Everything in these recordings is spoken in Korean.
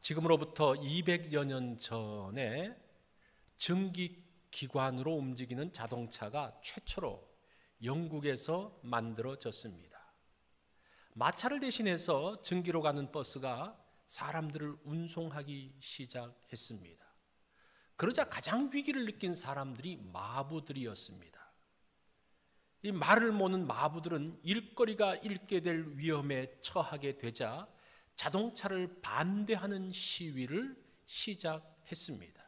지금으로부터 200여 년 전에 전기기관으로 움직이는 자동차가 최초로 영국에서 만들어졌습니다. 마차를 대신해서 전기로 가는 버스가 사람들을 운송하기 시작했습니다. 그러자 가장 위기를 느낀 사람들이 마부들이었습니다. 이 말을 모는 마부들은 일거리가 잃게 될 위험에 처하게 되자 자동차를 반대하는 시위를 시작했습니다.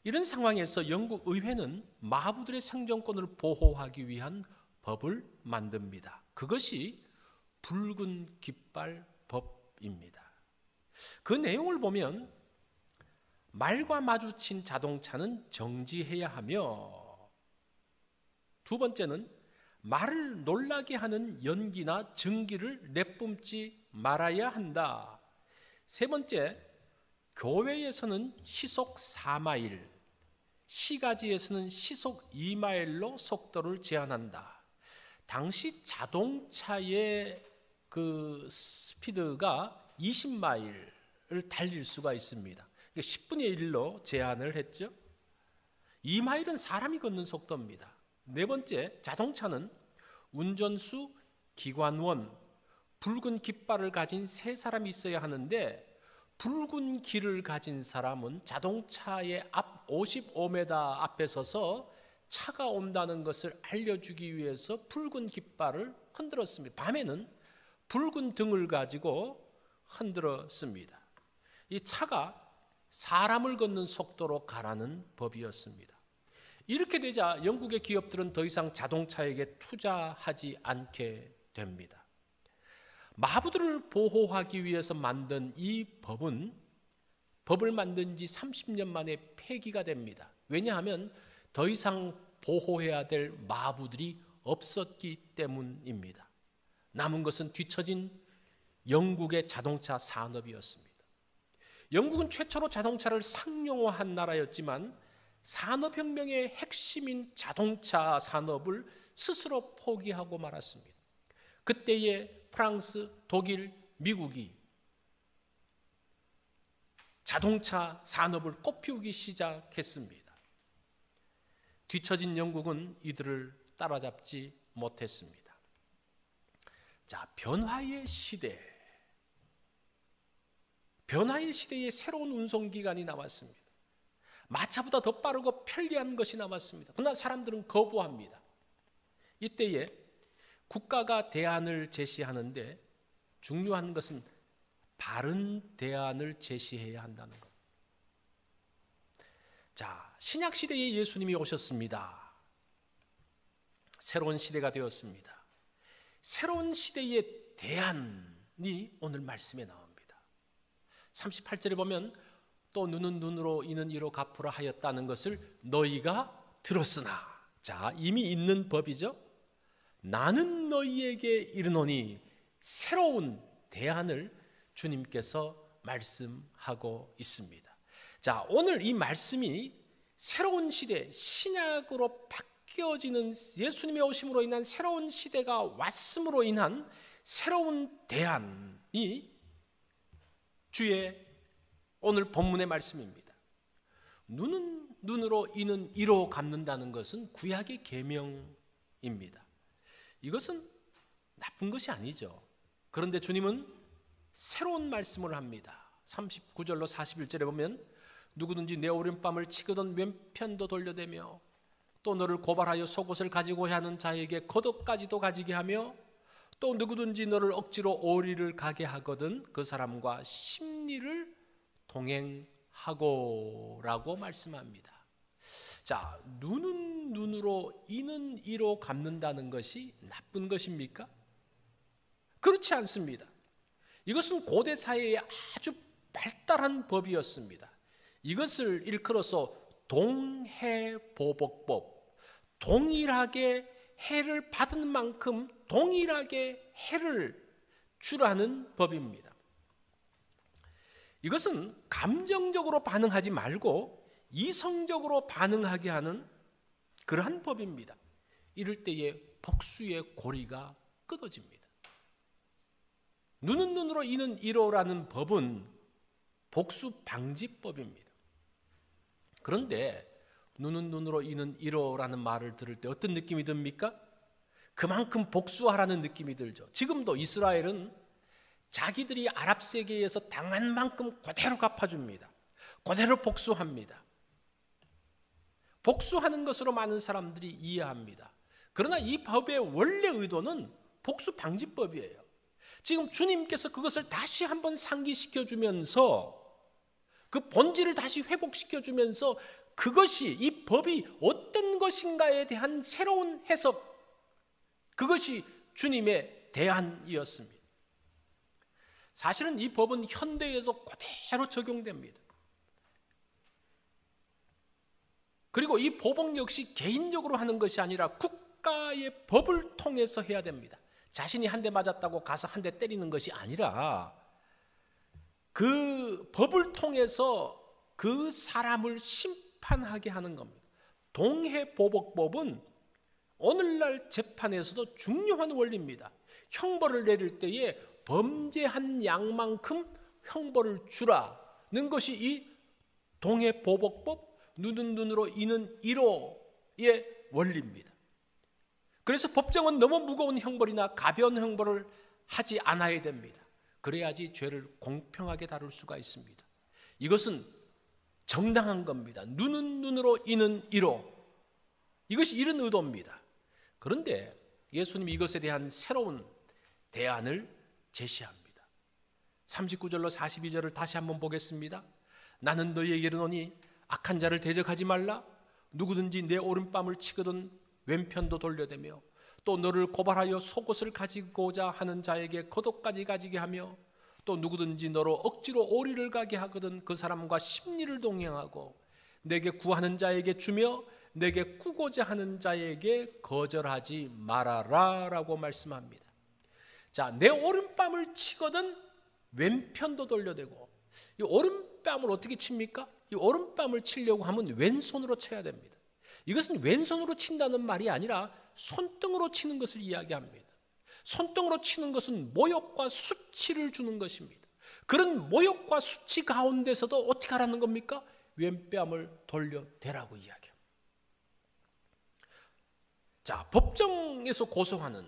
이런 상황에서 영국 의회는 마부들의 생존권을 보호하기 위한 법을 만듭니다. 그것이 붉은 깃발 법입니다. 그 내용을 보면 말과 마주친 자동차는 정지해야 하며, 두 번째는 말을 놀라게 하는 연기나 전기를 내뿜지 말아야 한다. 세 번째, 교외에서는 시속 4마일, 시가지에서는 시속 2마일로 속도를 제한한다. 당시 자동차의 그 스피드가 20마일을 달릴 수가 있습니다. 10분의 1로 제한을 했죠. 2마일은 사람이 걷는 속도입니다. 네 번째, 자동차는 운전수, 기관원, 붉은 깃발을 가진 세 사람이 있어야 하는데, 붉은 길을 가진 사람은 자동차의 앞 55m 앞에 서서 차가 온다는 것을 알려주기 위해서 붉은 깃발을 흔들었습니다. 밤에는 붉은 등을 가지고 흔들었습니다. 이 차가 사람을 걷는 속도로 가라는 법이었습니다. 이렇게 되자 영국의 기업들은 더 이상 자동차에게 투자하지 않게 됩니다. 마부들을 보호하기 위해서 만든 이 법을 만든 지 30년 만에 폐기가 됩니다. 왜냐하면 더 이상 보호해야 될 마부들이 없었기 때문입니다. 남은 것은 뒤처진 영국의 자동차 산업이었습니다. 영국은 최초로 자동차를 상용화한 나라였지만 산업혁명의 핵심인 자동차 산업을 스스로 포기하고 말았습니다. 그때의 프랑스, 독일, 미국이 자동차 산업을 꽃피우기 시작했습니다. 뒤처진 영국은 이들을 따라잡지 못했습니다. 자, 변화의 시대에 새로운 운송기관이 나왔습니다. 마차보다 더 빠르고 편리한 것이 나왔습니다. 그러나 사람들은 거부합니다. 이때에 국가가 대안을 제시하는데 중요한 것은 바른 대안을 제시해야 한다는 것. 자, 신약 시대에 예수님이 오셨습니다. 새로운 시대가 되었습니다. 새로운 시대의 대안이 오늘 말씀에 나옵니다. 38절에 보면 또 눈은 눈으로 이는 이로 갚으라 하였다는 것을 너희가 들었으나, 자, 이미 있는 법이죠. 나는 너희에게 이르노니, 새로운 대안을 주님께서 말씀하고 있습니다. 자, 오늘 이 말씀이 새로운 시대, 신약으로 바뀌어지는 예수님의 오심으로 인한 새로운 시대가 왔음으로 인한 새로운 대안이 주의 오늘 본문의 말씀입니다. 눈은 눈으로 이는 이로 갚는다는 것은 구약의 계명입니다. 이것은 나쁜 것이 아니죠. 그런데 주님은 새로운 말씀을 합니다. 39절로 41절에 보면 누구든지 내 오른뺨을 치거든 왼편도 돌려대며 또 너를 고발하여 속옷을 가지고 하는 자에게 겉옷까지도 가지게 하며 또 누구든지 너를 억지로 오리를 가게 하거든 그 사람과 심리를 동행하고라고 말씀합니다. 자, 눈은 눈으로 이는 이로 갚는다는 것이 나쁜 것입니까? 그렇지 않습니다. 이것은 고대 사회의 아주 발달한 법이었습니다. 이것을 일컬어서 동해보복법, 동일하게 해를 받은 만큼 동일하게 해를 주라는 법입니다. 이것은 감정적으로 반응하지 말고 이성적으로 반응하게 하는 그러한 법입니다. 이럴 때에 복수의 고리가 끊어집니다. 눈은 눈으로 이는 이로라는 법은 복수 방지법입니다. 그런데 눈은 눈으로 이는 이로라는 말을 들을 때 어떤 느낌이 듭니까? 그만큼 복수하라는 느낌이 들죠. 지금도 이스라엘은 자기들이 아랍 세계에서 당한 만큼 그대로 갚아줍니다. 그대로 복수합니다. 복수하는 것으로 많은 사람들이 이해합니다. 그러나 이 법의 원래 의도는 복수 방지법이에요. 지금 주님께서 그것을 다시 한번 상기시켜 주면서 그 본질을 다시 회복시켜 주면서 그것이 이 법이 어떤 것인가에 대한 새로운 해석, 그것이 주님의 대안이었습니다. 사실은 이 법은 현대에도 그대로 적용됩니다. 그리고 이 보복 역시 개인적으로 하는 것이 아니라 국가의 법을 통해서 해야 됩니다. 자신이 한 대 맞았다고 가서 한 대 때리는 것이 아니라 그 법을 통해서 그 사람을 심판하게 하는 겁니다. 동해보복법은 오늘날 재판에서도 중요한 원리입니다. 형벌을 내릴 때에 범죄한 양만큼 형벌을 주라는 것이 이 동해보복법, 눈은 눈으로 이는 이로의 원리입니다. 그래서 법정은 너무 무거운 형벌이나 가벼운 형벌을 하지 않아야 됩니다. 그래야지 죄를 공평하게 다룰 수가 있습니다. 이것은 정당한 겁니다. 눈은 눈으로 이는 이로. 이것이 이런 의도입니다. 그런데 예수님이 이것에 대한 새로운 대안을 제시합니다. 39절로 42절을 다시 한번 보겠습니다. 나는 너희에게 이르노니 악한 자를 대적하지 말라. 누구든지 내 오른뺨을 치거든 왼편도 돌려대며 또 너를 고발하여 속옷을 가지고자 하는 자에게 겉옷까지 가지게 하며 또 누구든지 너로 억지로 오리를 가게 하거든 그 사람과 심리를 동행하고 내게 구하는 자에게 주며 내게 꾸고자 하는 자에게 거절하지 말아라 라고 말씀합니다. 자, 내 오른뺨을 치거든 왼편도 돌려대고, 이 오른뺨을 어떻게 칩니까? 이 오른뺨을 치려고 하면 왼손으로 쳐야 됩니다. 이것은 왼손으로 친다는 말이 아니라 손등으로 치는 것을 이야기합니다. 손등으로 치는 것은 모욕과 수치를 주는 것입니다. 그런 모욕과 수치 가운데서도 어떻게 하라는 겁니까? 왼뺨을 돌려대라고 이야기합니다. 자, 법정에서 고소하는,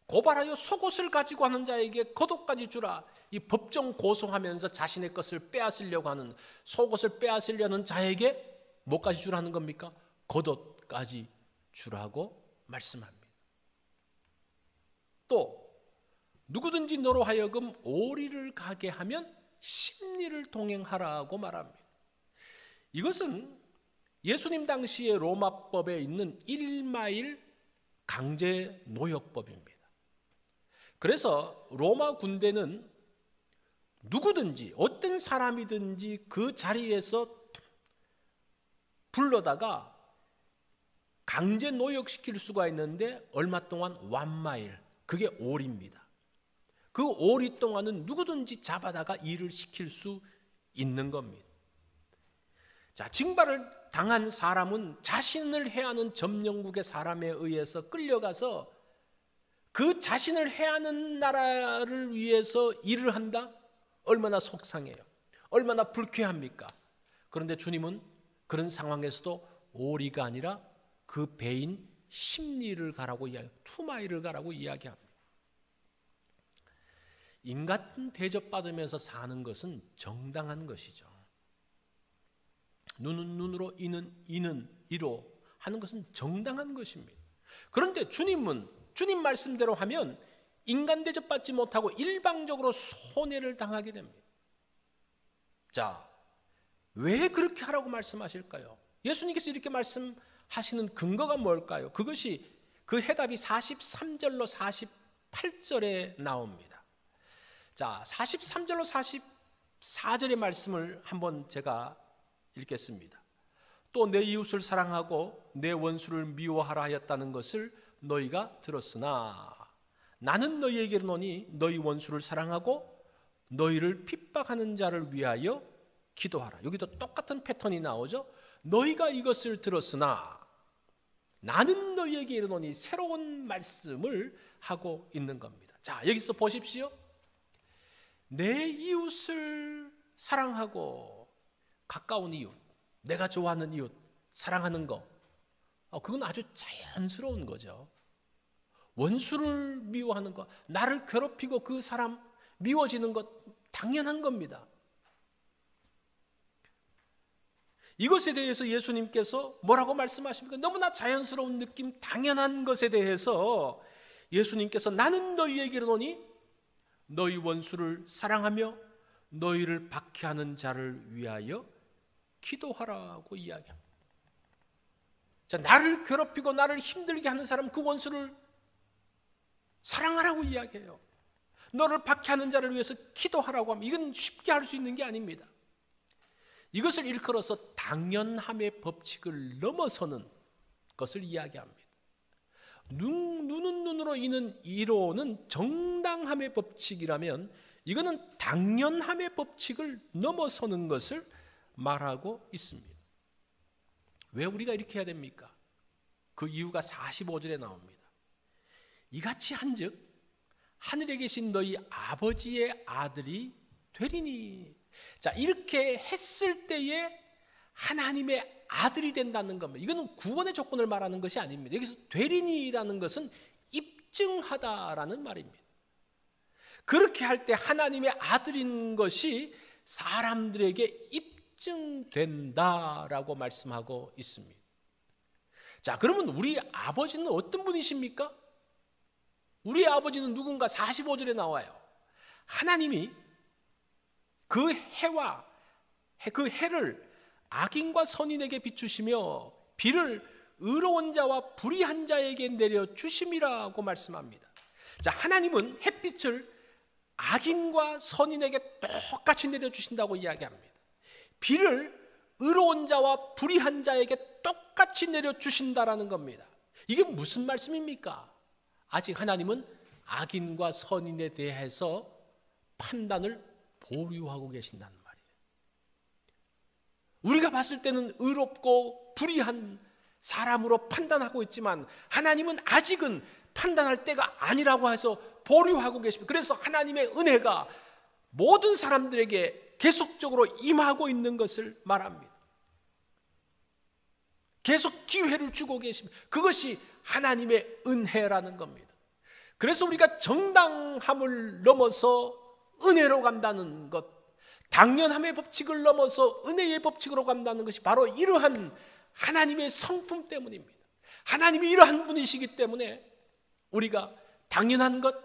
고발하여 속옷을 가지고 하는 자에게 겉옷까지 주라. 이 법정 고소하면서 자신의 것을 빼앗으려고 하는, 속옷을 빼앗으려는 자에게 뭐까지 주라는 겁니까? 겉옷까지 주라고 말씀합니다. 또 누구든지 너로 하여금 오리를 가게 하면 심리를 동행하라고 말합니다. 이것은 예수님 당시의 로마법에 있는 1마일 강제 노역법입니다. 그래서 로마 군대는 누구든지 어떤 사람이든지 그 자리에서 불러다가 강제 노역시킬 수가 있는데 얼마 동안 1마일, 그게 오리입니다. 그 오리 동안은 누구든지 잡아다가 일을 시킬 수 있는 겁니다. 자, 징발을 당한 사람은 자신을 해하는 점령국의 사람에 의해서 끌려가서 그 자신을 해하는 나라를 위해서 일을 한다? 얼마나 속상해요. 얼마나 불쾌합니까? 그런데 주님은 그런 상황에서도 오리가 아니라 그 배인 심리를 가라고 투마일을 가라고 이야기합니다. 인간 대접받으면서 사는 것은 정당한 것이죠. 눈은 눈으로 이는 이로 하는 것은 정당한 것입니다. 그런데 주님은 주님 말씀대로 하면 인간 대접받지 못하고 일방적으로 손해를 당하게 됩니다. 자, 왜 그렇게 하라고 말씀하실까요? 예수님께서 이렇게 말씀하시는 근거가 뭘까요? 그것이 그 해답이 43절로 48절에 나옵니다. 자, 43절로 44절의 말씀을 한번 제가 읽겠습니다. 또 내 이웃을 사랑하고 내 원수를 미워하라 하였다는 것을 너희가 들었으나 나는 너희에게 이르노니 너희 원수를 사랑하고 너희를 핍박하는 자를 위하여 기도하라. 여기도 똑같은 패턴이 나오죠. 너희가 이것을 들었으나 나는 너희에게 이르노니 새로운 말씀을 하고 있는 겁니다. 자, 여기서 보십시오. 내 이웃을 사랑하고 가까운 이웃, 내가 좋아하는 이웃 사랑하는 거, 그건 아주 자연스러운 거죠. 원수를 미워하는 것, 나를 괴롭히고 그 사람 미워지는 것 당연한 겁니다. 이것에 대해서 예수님께서 뭐라고 말씀하십니까? 너무나 자연스러운 느낌, 당연한 것에 대해서 예수님께서 나는 너희에게 이르노니 너희 원수를 사랑하며 너희를 박해하는 자를 위하여 기도하라고 이야기합니다. 자, 나를 괴롭히고 나를 힘들게 하는 사람, 그 원수를 사랑하라고 이야기해요. 너를 박해하는 자를 위해서 기도하라고 하면 이건 쉽게 할 수 있는 게 아닙니다. 이것을 일컬어서 당연함의 법칙을 넘어서는 것을 이야기합니다. 눈은 눈으로 이는 이로는 정당함의 법칙이라면 이거는 당연함의 법칙을 넘어서는 것을 말하고 있습니다. 왜 우리가 이렇게 해야 됩니까? 그 이유가 45절에 나옵니다. 이같이 한즉 하늘에 계신 너희 아버지의 아들이 되리니. 자, 이렇게 했을 때에 하나님의 아들이 된다는 겁니다. 이거는 구원의 조건을 말하는 것이 아닙니다. 여기서 되리니라는 것은 입증하다라는 말입니다. 그렇게 할 때 하나님의 아들인 것이 사람들에게 입증된다라고 말씀하고 있습니다. 자, 그러면 우리 아버지는 어떤 분이십니까? 우리 아버지는 누군가? 45절에 나와요. 하나님이 그 해와 그 해를 악인과 선인에게 비추시며 비를 의로운 자와 불의한 자에게 내려 주심이라고 말씀합니다. 자, 하나님은 햇빛을 악인과 선인에게 똑같이 내려 주신다고 이야기합니다. 비를 의로운 자와 불의한 자에게 똑같이 내려 주신다라는 겁니다. 이게 무슨 말씀입니까? 아직 하나님은 악인과 선인에 대해서 판단을 보류하고 계신다는 말이에요. 우리가 봤을 때는 의롭고 불의한 사람으로 판단하고 있지만 하나님은 아직은 판단할 때가 아니라고 해서 보류하고 계십니다. 그래서 하나님의 은혜가 모든 사람들에게 계속적으로 임하고 있는 것을 말합니다. 계속 기회를 주고 계십니다. 그것이 하나님의 은혜라는 겁니다. 그래서 우리가 정당함을 넘어서 은혜로 간다는 것, 당연함의 법칙을 넘어서 은혜의 법칙으로 간다는 것이 바로 이러한 하나님의 성품 때문입니다. 하나님이 이러한 분이시기 때문에 우리가 당연한 것,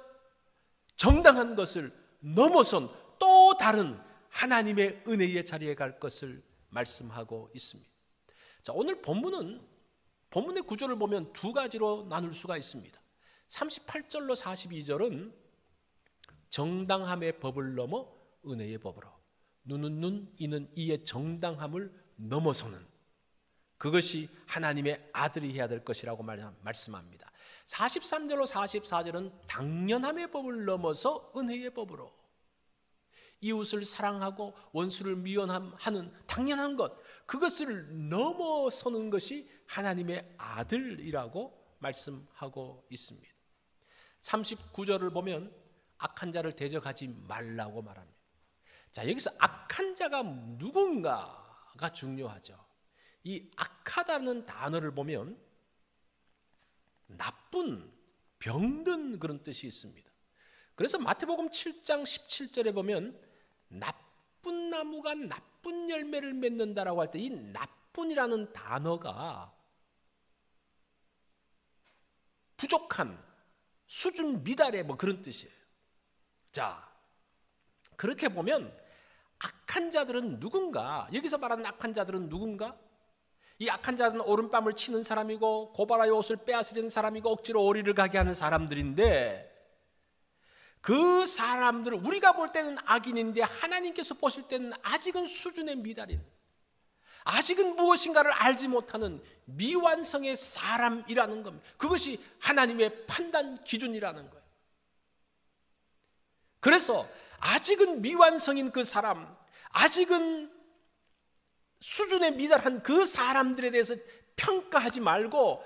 정당한 것을 넘어선 또 다른 하나님의 은혜의 자리에 갈 것을 말씀하고 있습니다. 자, 오늘 본문의 구조를 보면 두 가지로 나눌 수가 있습니다. 38절로 42절은 정당함의 법을 넘어 은혜의 법으로, 눈은 눈, 이는 이의 정당함을 넘어서는, 그것이 하나님의 아들이 해야 될 것이라고 말씀합니다. 43절로 44절은 당연함의 법을 넘어서 은혜의 법으로, 이웃을 사랑하고 원수를 미워하는 당연한 것, 그것을 넘어서는 것이 하나님의 아들이라고 말씀하고 있습니다. 39절을 보면 악한 자를 대적하지 말라고 말합니다. 자, 여기서 악한 자가 누군가가 중요하죠. 이 악하다는 단어를 보면 나쁜, 병든 그런 뜻이 있습니다. 그래서 마태복음 7장 17절에 보면 나쁜 나무가 나쁜 열매를 맺는다라고 할 때 이 나쁜이라는 단어가 부족한, 수준 미달의 뭐 그런 뜻이에요. 자, 그렇게 보면 악한 자들은 누군가, 여기서 말하는 악한 자들은 누군가? 이 악한 자들은 오른뺨을 치는 사람이고 고발하여 옷을 빼앗으려는 사람이고 억지로 오리를 가게 하는 사람들인데, 그 사람들을 우리가 볼 때는 악인인데 하나님께서 보실 때는 아직은 수준의 미달인, 아직은 무엇인가를 알지 못하는 미완성의 사람이라는 겁니다. 그것이 하나님의 판단 기준이라는 거예요. 그래서 아직은 미완성인 그 사람, 아직은 수준에 미달한 그 사람들에 대해서 평가하지 말고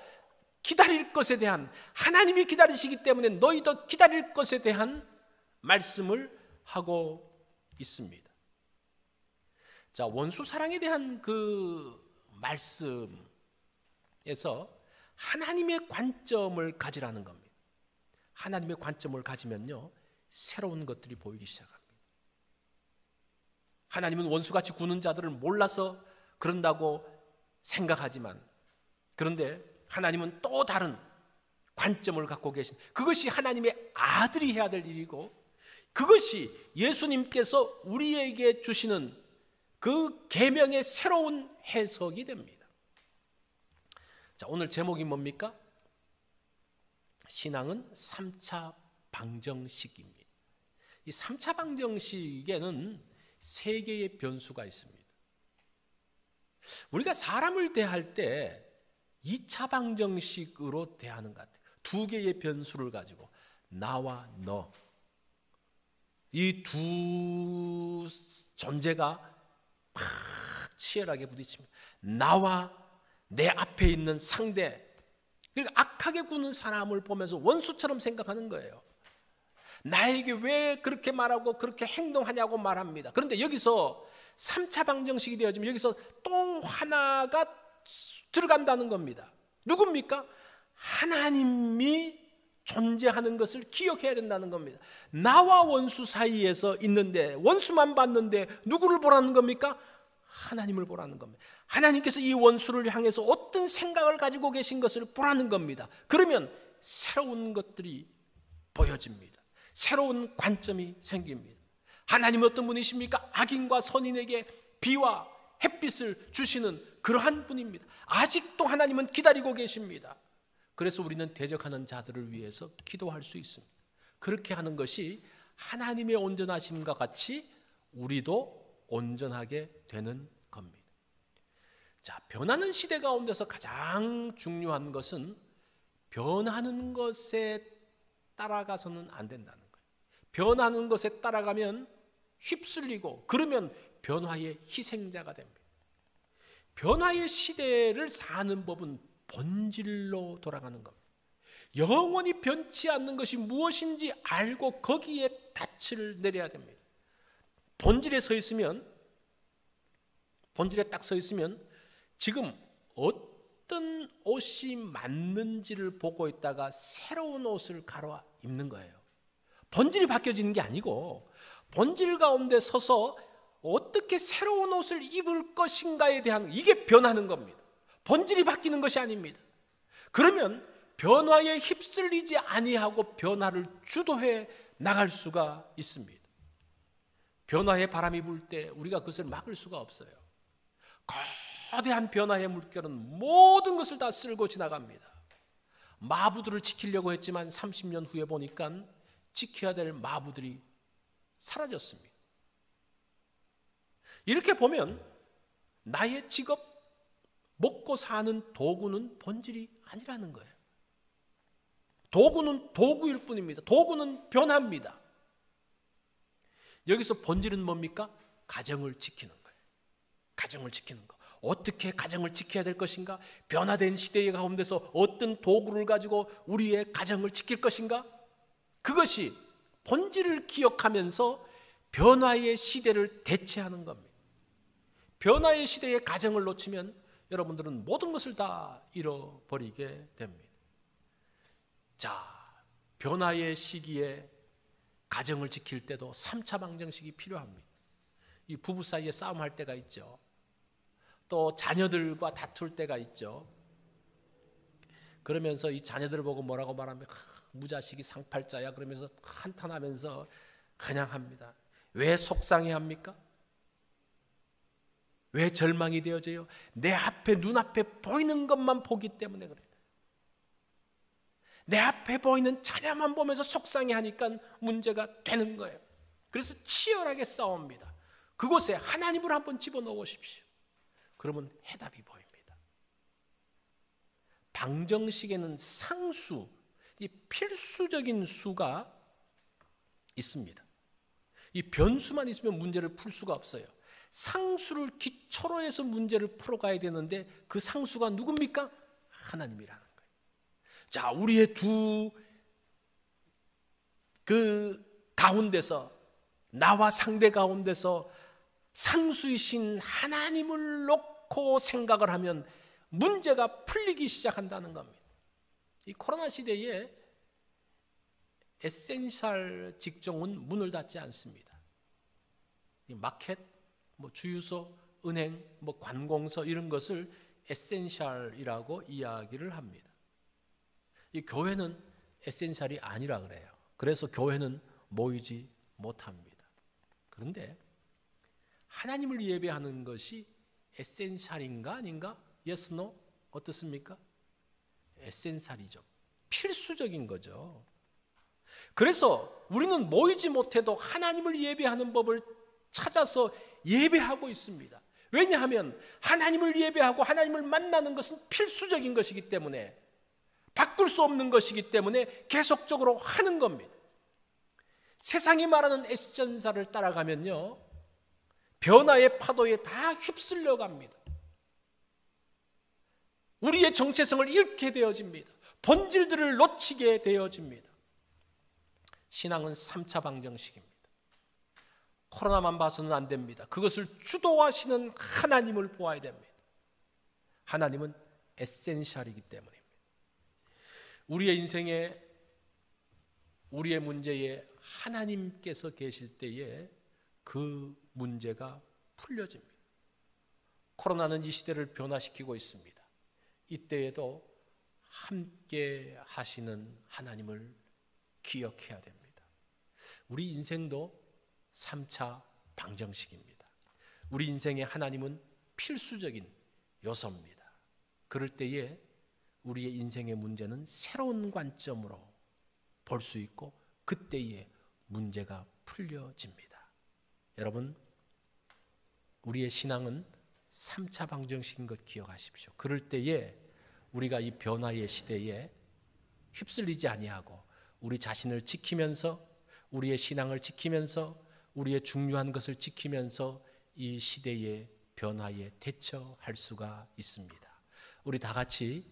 기다릴 것에 대한, 하나님이 기다리시기 때문에 너희도 기다릴 것에 대한 말씀을 하고 있습니다. 자, 원수 사랑에 대한 그 말씀에서 하나님의 관점을 가지라는 겁니다. 하나님의 관점을 가지면요, 새로운 것들이 보이기 시작합니다. 하나님은 원수같이 구는 자들을 몰라서 그런다고 생각하지만, 그런데 하나님은 또 다른 관점을 갖고 계신, 그것이 하나님의 아들이 해야 될 일이고, 그것이 예수님께서 우리에게 주시는 그 계명의 새로운 해석이 됩니다. 자, 오늘 제목이 뭡니까? 신앙은 3차 방정식입니다. 이 3차 방정식에는 3개의 변수가 있습니다. 우리가 사람을 대할 때 2차 방정식으로 대하는 것 같아요. 2개의 변수를 가지고 나와 너, 이 두 존재가 막 치열하게 부딪힙니다. 나와 내 앞에 있는 상대, 그러니까 악하게 구는 사람을 보면서 원수처럼 생각하는 거예요. 나에게 왜 그렇게 말하고 그렇게 행동하냐고 말합니다. 그런데 여기서 3차 방정식이 되어지면 여기서 또 하나가 들어간다는 겁니다. 누굽니까? 하나님이 존재하는 것을 기억해야 된다는 겁니다. 나와 원수 사이에서 있는데, 원수만 봤는데 누구를 보라는 겁니까? 하나님을 보라는 겁니다. 하나님께서 이 원수를 향해서 어떤 생각을 가지고 계신 것을 보라는 겁니다. 그러면 새로운 것들이 보여집니다. 새로운 관점이 생깁니다. 하나님은 어떤 분이십니까? 악인과 선인에게 비와 햇빛을 주시는 그러한 분입니다. 아직도 하나님은 기다리고 계십니다. 그래서 우리는 대적하는 자들을 위해서 기도할 수 있습니다. 그렇게 하는 것이 하나님의 온전하심과 같이 우리도 온전하게 되는 겁니다. 자, 변하는 시대 가운데서 가장 중요한 것은 변하는 것에 따라가서는 안 된다는 거예요. 변하는 것에 따라가면 휩쓸리고, 그러면 변화의 희생자가 됩니다. 변화의 시대를 사는 법은 본질로 돌아가는 겁니다. 영원히 변치 않는 것이 무엇인지 알고 거기에 닻을 내려야 됩니다. 본질에 서 있으면, 본질에 딱 서 있으면 지금 어떤 옷이 맞는지를 보고 있다가 새로운 옷을 갈아 입는 거예요. 본질이 바뀌어지는 게 아니고, 본질 가운데 서서 어떻게 새로운 옷을 입을 것인가에 대한, 이게 변하는 겁니다. 본질이 바뀌는 것이 아닙니다. 그러면 변화에 휩쓸리지 아니하고 변화를 주도해 나갈 수가 있습니다. 변화의 바람이 불 때 우리가 그것을 막을 수가 없어요. 거대한 변화의 물결은 모든 것을 다 쓸고 지나갑니다. 마부들을 지키려고 했지만 30년 후에 보니까 지켜야 될 마부들이 사라졌습니다. 이렇게 보면 나의 직업, 먹고 사는 도구는 본질이 아니라는 거예요. 도구는 도구일 뿐입니다. 도구는 변합니다. 여기서 본질은 뭡니까? 가정을 지키는 거예요. 가정을 지키는 거. 어떻게 가정을 지켜야 될 것인가? 변화된 시대의 가운데서 어떤 도구를 가지고 우리의 가정을 지킬 것인가? 그것이 본질을 기억하면서 변화의 시대를 대체하는 겁니다. 변화의 시대의 가정을 놓치면 여러분들은 모든 것을 다 잃어버리게 됩니다. 자, 변화의 시기에 가정을 지킬 때도 3차 방정식이 필요합니다. 이 부부 사이에 싸움할 때가 있죠. 또 자녀들과 다툴 때가 있죠. 그러면서 이 자녀들을 보고 뭐라고 말하면 무자식이 상팔자야 그러면서 한탄하면서 그냥 합니다. 왜 속상해합니까? 왜 절망이 되어져요? 내 앞에, 눈앞에 보이는 것만 보기 때문에 그래요. 내 앞에 보이는 자녀만 보면서 속상해하니까 문제가 되는 거예요. 그래서 치열하게 싸웁니다. 그곳에 하나님을 한번 집어넣으십시오. 그러면 해답이 보입니다. 방정식에는 상수, 이 필수적인 수가 있습니다. 이 변수만 있으면 문제를 풀 수가 없어요. 상수를 기초로 해서 문제를 풀어가야 되는데 그 상수가 누굽니까? 하나님이라는 거예요. 자, 우리의 그 가운데서, 나와 상대 가운데서 상수이신 하나님을 놓고 생각을 하면 문제가 풀리기 시작한다는 겁니다. 이 코로나 시대에 에센셜 직종은 문을 닫지 않습니다. 마켓, 주유소, 은행, 관공서 이런 것을 에센셜이라고 이야기를 합니다. 이 교회는 에센셜이 아니라 그래요. 그래서 교회는 모이지 못합니다. 그런데 하나님을 예배하는 것이 에센셜인가 아닌가? Yes, no? 어떻습니까? 에센셜이죠. 필수적인 거죠. 그래서 우리는 모이지 못해도 하나님을 예배하는 법을 찾아서 예배하고 있습니다. 왜냐하면 하나님을 예배하고 하나님을 만나는 것은 필수적인 것이기 때문에, 바꿀 수 없는 것이기 때문에 계속적으로 하는 겁니다. 세상이 말하는 에센셜을 따라가면요, 변화의 파도에 다 휩쓸려 갑니다. 우리의 정체성을 잃게 되어집니다. 본질들을 놓치게 되어집니다. 신앙은 3차 방정식입니다. 코로나만 봐서는 안 됩니다. 그것을 주도하시는 하나님을 보아야 됩니다. 하나님은 에센셜이기 때문입니다. 우리의 인생에, 우리의 문제에 하나님께서 계실 때에 그 문제가 풀려집니다. 코로나는 이 시대를 변화시키고 있습니다. 이때에도 함께 하시는 하나님을 기억해야 됩니다. 우리 인생도 3차 방정식입니다. 우리 인생의 하나님은 필수적인 요소입니다. 그럴 때에 우리의 인생의 문제는 새로운 관점으로 볼 수 있고 그때에 문제가 풀려집니다. 여러분, 우리의 신앙은 3차 방정식인 것 기억하십시오. 그럴 때에 우리가 이 변화의 시대에 휩쓸리지 아니하고 우리 자신을 지키면서, 우리의 신앙을 지키면서, 우리의 중요한 것을 지키면서 이 시대의 변화에 대처할 수가 있습니다. 우리 다 같이